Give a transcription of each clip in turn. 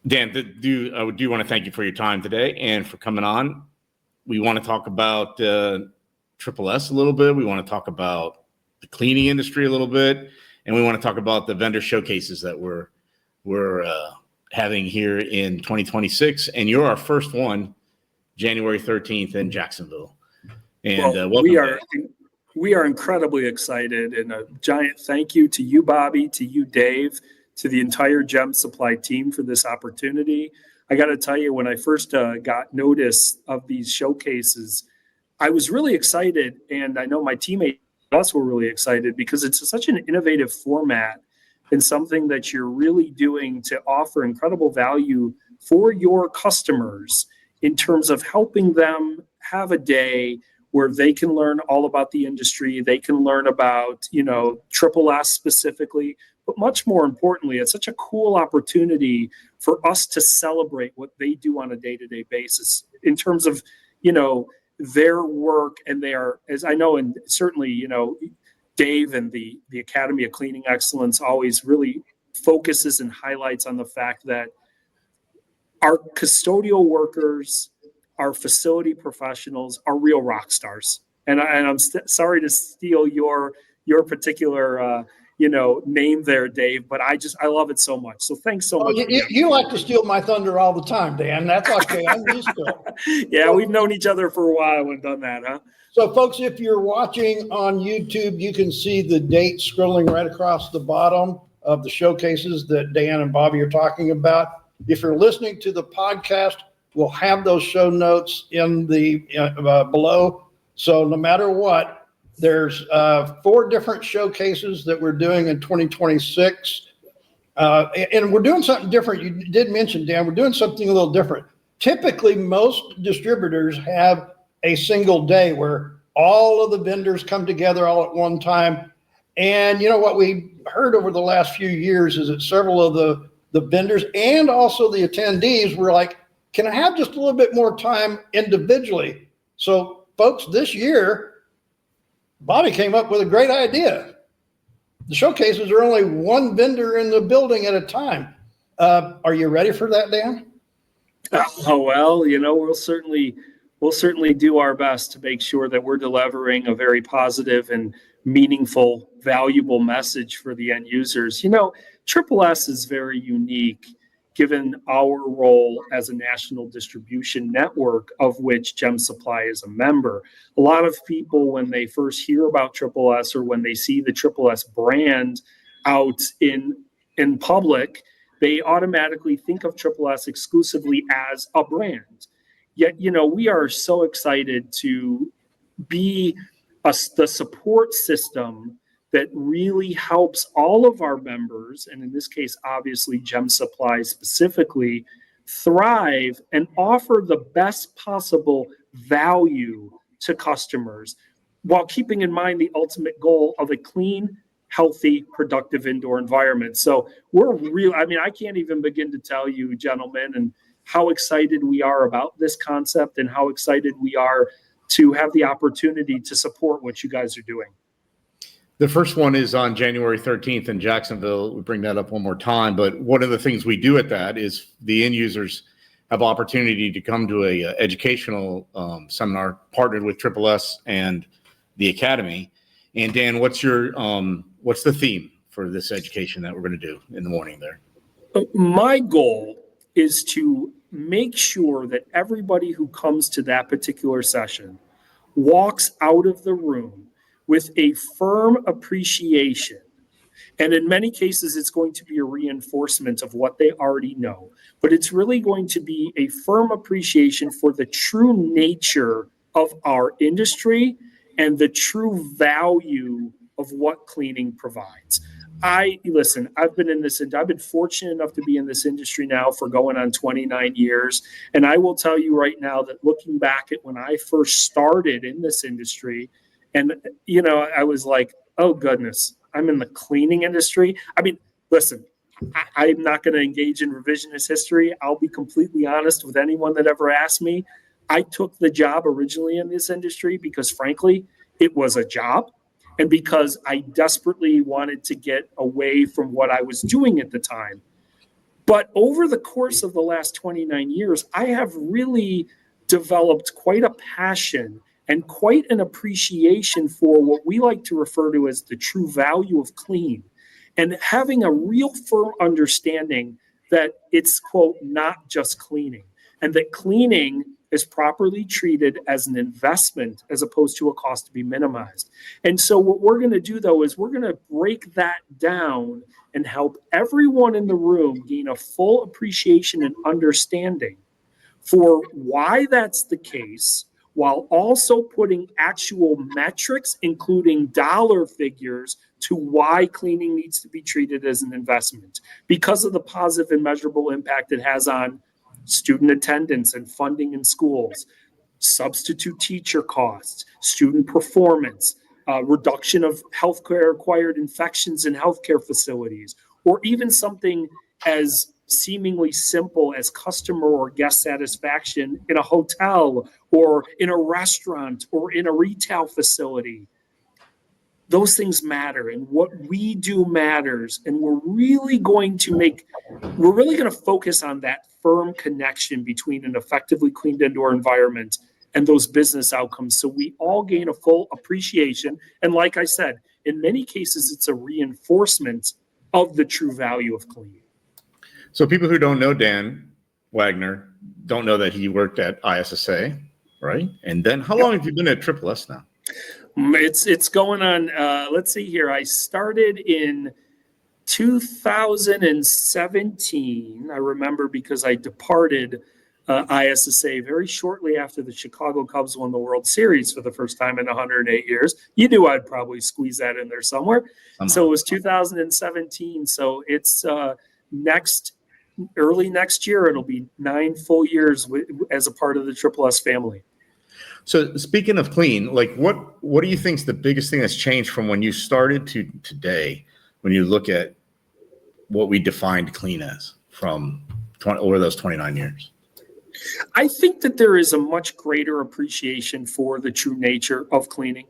Dan, I do want to thank you for your time today and for coming on. We want to talk about Triple S a little bit. We want to talk about the cleaning industry a little bit, and we want to talk about the vendor showcases that we're having here in 2026. And you're our first one, January 13th in Jacksonville. And welcome. We are incredibly excited, and a giant thank you to you, Bobby, to you, Dave, to the entire Gem Supply team for this opportunity. I got to tell you, when I first got notice of these showcases, I was really excited, and I know my teammates also were really excited because it's such an innovative format and something that you're really doing to offer incredible value for your customers in terms of helping them have a day where they can learn all about the industry. They can learn about, Triple S specifically, but much more importantly, it's such a cool opportunity for us to celebrate what they do on a day-to-day basis in terms of, their work. And they are, as I know, and certainly, Dave and the Academy of Cleaning Excellence always really focuses and highlights on the fact that our custodial workers, our facility professionals are real rock stars. And I'm sorry to steal your particular name there, Dave, but I love it so much. So thanks so much. You like to steal my thunder all the time, Dan. That's okay. I'm used to it. Yeah, we've known each other for a while and done that, huh? So, folks, if you're watching on YouTube, you can see the date scrolling right across the bottom of the showcases that Dan and Bobby are talking about. If you're listening to the podcast, we'll have those show notes in the below. So no matter what, there's 4 different showcases that we're doing in 2026. And we're doing something different. You did mention, Dan, we're doing something a little different. Typically, most distributors have a single day where all of the vendors come together all at one time. And what we heard over the last few years is that several of the vendors and also the attendees were like, can I have just a little bit more time individually? So, folks, this year, Bobby came up with a great idea. The showcases are only one vendor in the building at a time. Are you ready for that, Dan? Oh, well, we'll certainly do our best to make sure that we're delivering a very positive and meaningful, valuable message for the end users. Triple S is very unique given our role as a national distribution network of which Gem Supply is a member. A lot of people, when they first hear about Triple S or when they see the Triple S brand out in public, they automatically think of Triple S exclusively as a brand. Yet, we are so excited to be the support system that really helps all of our members, and in this case, obviously Gem Supply specifically, thrive and offer the best possible value to customers while keeping in mind the ultimate goal of a clean, healthy, productive indoor environment. So I can't even begin to tell you, gentlemen, and how excited we are about this concept and how excited we are to have the opportunity to support what you guys are doing. The first one is on January 13th in Jacksonville. We bring that up one more time, but one of the things we do at that is the end users have opportunity to come to a educational seminar partnered with Triple S and the Academy. And Dan, what's the theme for this education that we're going to do in the morning there? My goal is to make sure that everybody who comes to that particular session walks out of the room with a firm appreciation. And in many cases, it's going to be a reinforcement of what they already know. But it's really going to be a firm appreciation for the true nature of our industry and the true value of what cleaning provides. I've been fortunate enough to be in this industry now for going on 29 years. And I will tell you right now that looking back at when I first started in this industry, and, I was like, oh, goodness, I'm in the cleaning industry. I mean, listen, I'm not going to engage in revisionist history. I'll be completely honest with anyone that ever asked me. I took the job originally in this industry because, frankly, it was a job. And because I desperately wanted to get away from what I was doing at the time. But over the course of the last 29 years, I have really developed quite a passion and quite an appreciation for what we like to refer to as the true value of clean, and having a real firm understanding that it's, quote, not just cleaning, and that cleaning is properly treated as an investment as opposed to a cost to be minimized. And so what we're going to do, though, is we're going to break that down and help everyone in the room gain a full appreciation and understanding for why that's the case, while also putting actual metrics, including dollar figures, to why cleaning needs to be treated as an investment because of the positive and measurable impact it has on student attendance and funding in schools, substitute teacher costs, student performance, reduction of healthcare acquired infections in healthcare facilities, or even something as seemingly simple as customer or guest satisfaction in a hotel or in a restaurant or in a retail facility. Those things matter, and what we do matters, and we're really going to focus on that firm connection between an effectively cleaned indoor environment and those business outcomes, so we all gain a full appreciation. And like I said, in many cases, it's a reinforcement of the true value of cleaning. So people who don't know Dan Wagner don't know that he worked at ISSA, right? And then how long have you been at Triple S now? It's going on. Let's see here. I started in 2017. I remember because I departed ISSA very shortly after the Chicago Cubs won the World Series for the first time in 108 years. You knew I'd probably squeeze that in there somewhere. So it was 2017. So it's early next year. It'll be 9 full years as a part of the Triple S family. So speaking of clean, like what do you think is the biggest thing that's changed from when you started to today, when you look at what we defined clean as from over those 29 years? I think that there is a much greater appreciation for the true nature of cleaning.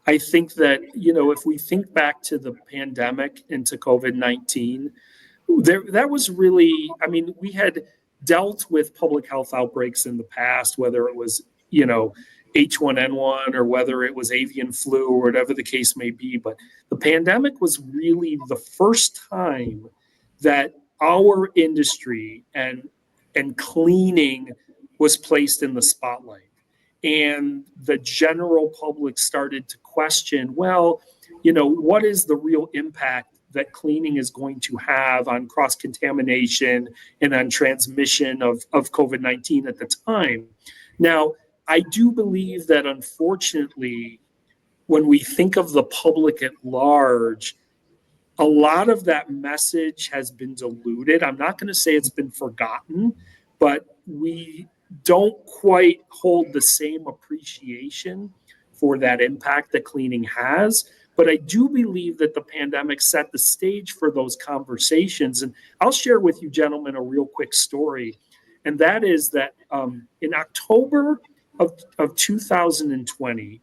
I think that, if we think back to the pandemic and to COVID-19, that was really, we had dealt with public health outbreaks in the past, whether it was, H1N1 or whether it was avian flu or whatever the case may be. But the pandemic was really the first time that our industry and cleaning was placed in the spotlight. And the general public started to question, well, what is the real impact that cleaning is going to have on cross-contamination and on transmission of COVID-19 at the time. Now, I do believe that, unfortunately, when we think of the public at large, a lot of that message has been diluted. I'm not going to say it's been forgotten, but we don't quite hold the same appreciation for that impact that cleaning has. But I do believe that the pandemic set the stage for those conversations. And I'll share with you, gentlemen, a real quick story. And that is that in October of 2020,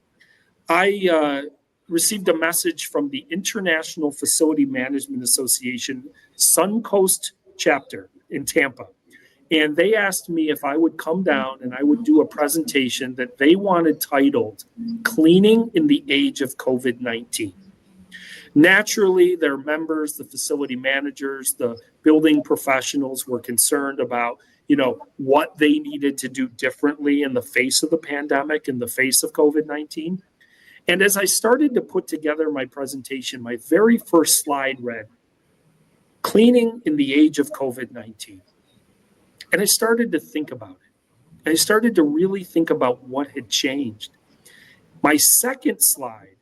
I received a message from the International Facility Management Association Suncoast chapter in Tampa. And they asked me if I would come down and I would do a presentation that they wanted titled Cleaning in the Age of COVID-19. Naturally, their members, the facility managers, the building professionals were concerned about, what they needed to do differently in the face of the pandemic, in the face of COVID-19. And as I started to put together my presentation, my very first slide read, Cleaning in the Age of COVID-19. And I started to think about it. And I started to really think about what had changed. My second slide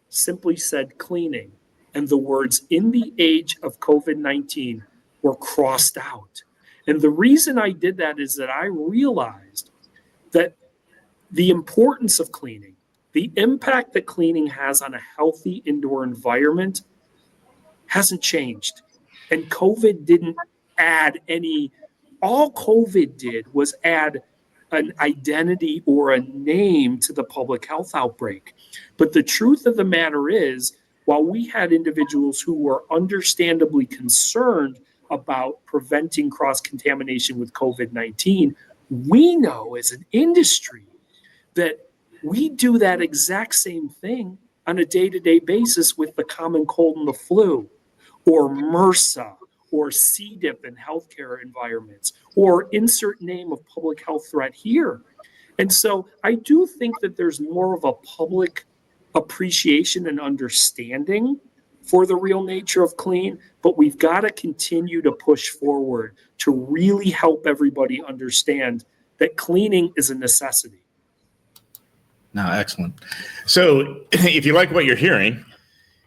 simply said cleaning, and the words in the age of COVID-19 were crossed out. And the reason I did that is that I realized that the importance of cleaning, the impact that cleaning has on a healthy indoor environment hasn't changed. And COVID didn't add any. All COVID did was add an identity or a name to the public health outbreak. But the truth of the matter is, while we had individuals who were understandably concerned about preventing cross-contamination with COVID-19, we know as an industry that we do that exact same thing on a day-to-day basis with the common cold and the flu, or MRSA, or C. diff in healthcare environments, or insert name of public health threat here. And so I do think that there's more of a public appreciation and understanding for the real nature of clean, but we've got to continue to push forward to really help everybody understand that cleaning is a necessity. No, excellent. So if you like what you're hearing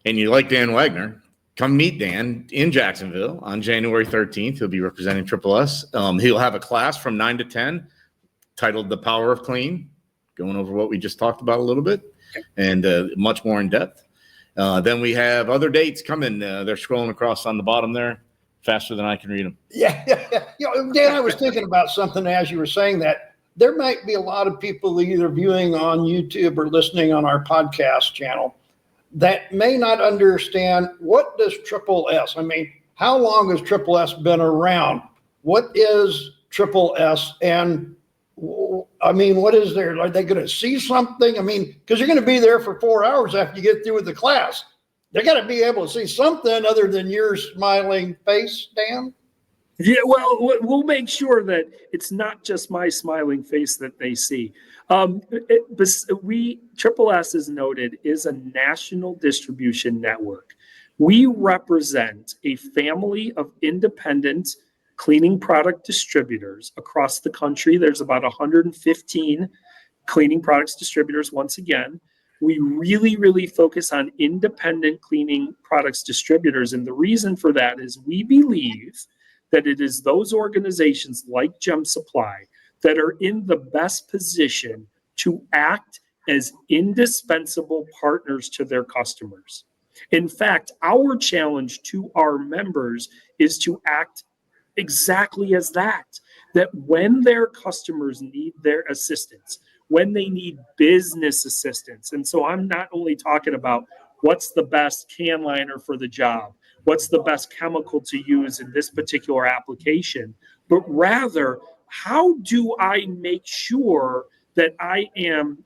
and you like Dan Wagner, come meet Dan in Jacksonville on January 13th. He'll be representing Triple S. He'll have a class from 9 to 10 titled The Power of Clean, going over what we just talked about a little bit and much more in depth. Then we have other dates coming. They're scrolling across on the bottom there faster than I can read them. Yeah. Dan, I was thinking about something as you were saying that. There might be a lot of people either viewing on YouTube or listening on our podcast channel that may not understand, what does Triple S? I mean, how long has Triple S been around? What is Triple S? And I mean, what is there? Are they going to see something? I mean, because you're going to be there for 4 hours after you get through with the class. They got to be able to see something other than your smiling face, Dan. Yeah, well, we'll make sure that it's not just my smiling face that they see. Triple S, is noted, is a national distribution network. We represent a family of independent cleaning product distributors across the country. There's about 115 cleaning products distributors. Once again, we really, really focus on independent cleaning products distributors. And the reason for that is we believe that it is those organizations like Gem Supply that are in the best position to act as indispensable partners to their customers. In fact, our challenge to our members is to act exactly as that when their customers need their assistance, when they need business assistance. And so I'm not only talking about what's the best can liner for the job, what's the best chemical to use in this particular application, but rather, how do I make sure that I am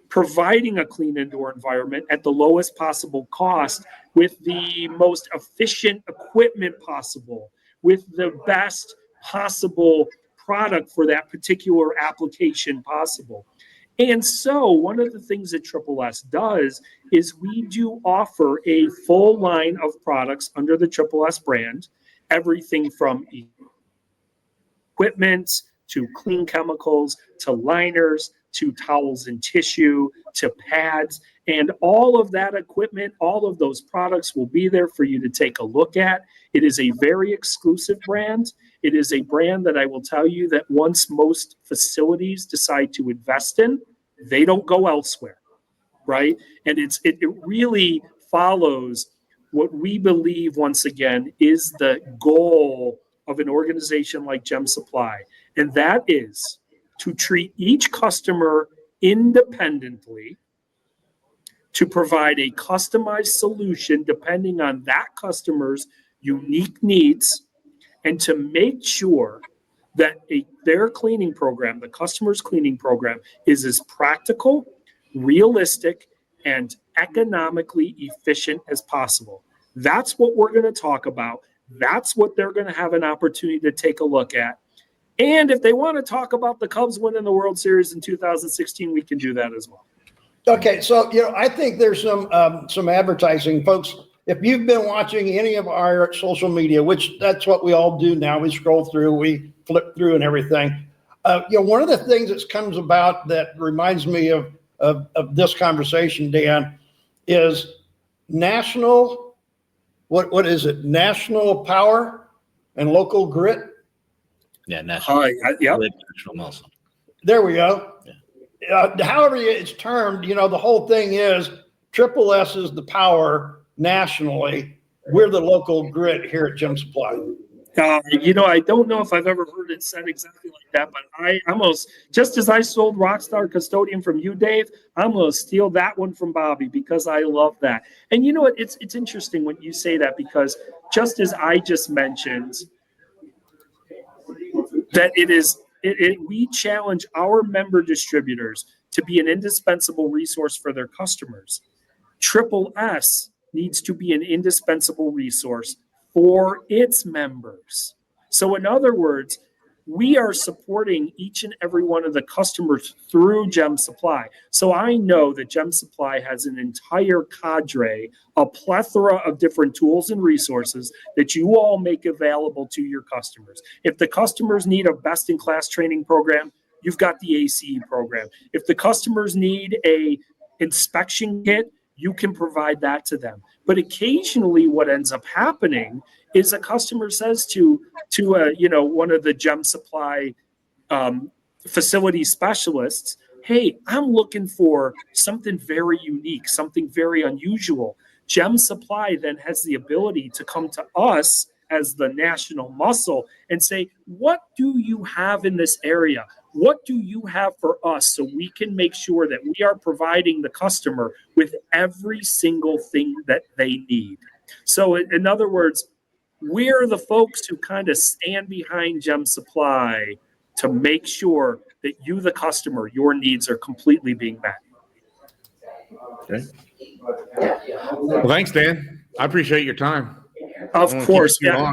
providing a clean indoor environment at the lowest possible cost with the most efficient equipment possible, with the best possible product for that particular application possible? And so one of the things that Triple S does is we do offer a full line of products under the Triple S brand, everything from equipment to clean chemicals to liners to towels and tissue to pads. And all of that equipment, all of those products will be there for you to take a look at. It is a very exclusive brand. It is a brand that I will tell you that once most facilities decide to invest in, they don't go elsewhere, right? And it really follows what we believe, once again, is the goal of an organization like Gem Supply. And that is to treat each customer independently, to provide a customized solution depending on that customer's unique needs, and to make sure that their cleaning program, the customer's cleaning program, is as practical, realistic, and economically efficient as possible. That's what we're going to talk about. That's what they're going to have an opportunity to take a look at. And if they want to talk about the Cubs winning the World Series in 2016, we can do that as well. Okay, so I think there's some advertising, folks. If you've been watching any of our social media, which that's what we all do now, we scroll through, we flip through, and everything. One of the things that comes about that reminds me of this conversation, Dan, is national. What is it? National power and local grit. Yeah, national. Yep. National muscle. There we go. Yeah. However it's termed, the whole thing is Triple S is the power nationally. We're the local grit here at Gem Supply. I don't know if I've ever heard it said exactly like that, but I almost, just as I sold Rockstar Custodian from you, Dave, I'm going to steal that one from Bobby because I love that. And you know what? It's interesting when you say that, because just as I just mentioned, that we challenge our member distributors to be an indispensable resource for their customers. Triple S needs to be an indispensable resource for its members. So, in other words, we are supporting each and every one of the customers through Gem Supply. So I know that Gem Supply has an entire cadre, a plethora of different tools and resources that you all make available to your customers. If the customers need a best-in-class training program, you've got the ACE program. If the customers need a inspection kit, you can provide that to them. But occasionally what ends up happening is a customer says to one of the Gem Supply facility specialists, hey, I'm looking for something very unique, something very unusual. Gem Supply then has the ability to come to us as the national muscle and say, what do you have in this area? What do you have for us so we can make sure that we are providing the customer with every single thing that they need? So in other words, we're the folks who kind of stand behind Gem Supply to make sure that you, the customer, your needs are completely being met. Okay. Well, thanks, Dan. I appreciate your time. Of course. Yeah.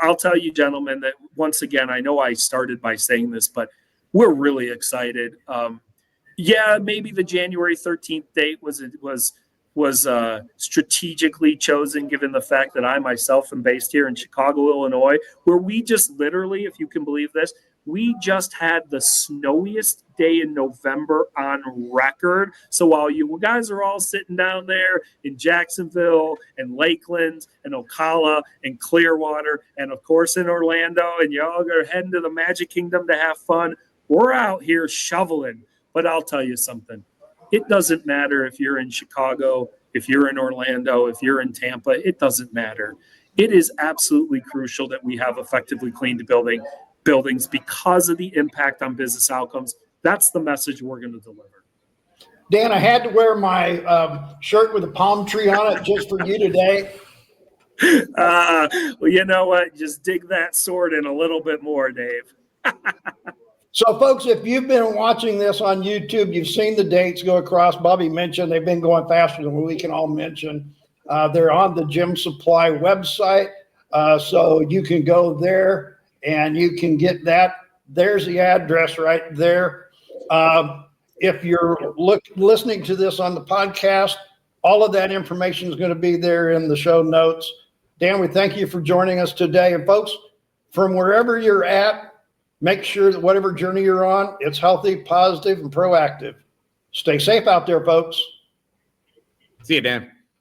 I'll tell you, gentlemen, that once again, I know I started by saying this, but we're really excited. Maybe the January 13th date was strategically chosen, given the fact that I myself am based here in Chicago, Illinois, where we just literally, if you can believe this, we just had the snowiest day in November on record. So while you guys are all sitting down there in Jacksonville and Lakeland and Ocala and Clearwater and of course in Orlando, and y'all are heading to the Magic Kingdom to have fun, we're out here shoveling. But I'll tell you something. It doesn't matter if you're in Chicago, if you're in Orlando, if you're in Tampa, it doesn't matter. It is absolutely crucial that we have effectively cleaned buildings because of the impact on business outcomes. That's the message we're going to deliver. Dan, I had to wear my shirt with a palm tree on it just for you today. Well, you know what? Just dig that sword in a little bit more, Dave. So, folks, if you've been watching this on YouTube, you've seen the dates go across. Bobby mentioned they've been going faster than we can all mention. They're on the Gem Supply website, so you can go there and you can get that. There's the address right there. If you're listening to this on the podcast, all of that information is going to be there in the show notes. Dan, we thank you for joining us today. And folks, from wherever you're at, make sure that whatever journey you're on, it's healthy, positive, and proactive. Stay safe out there, folks. See you, Dan.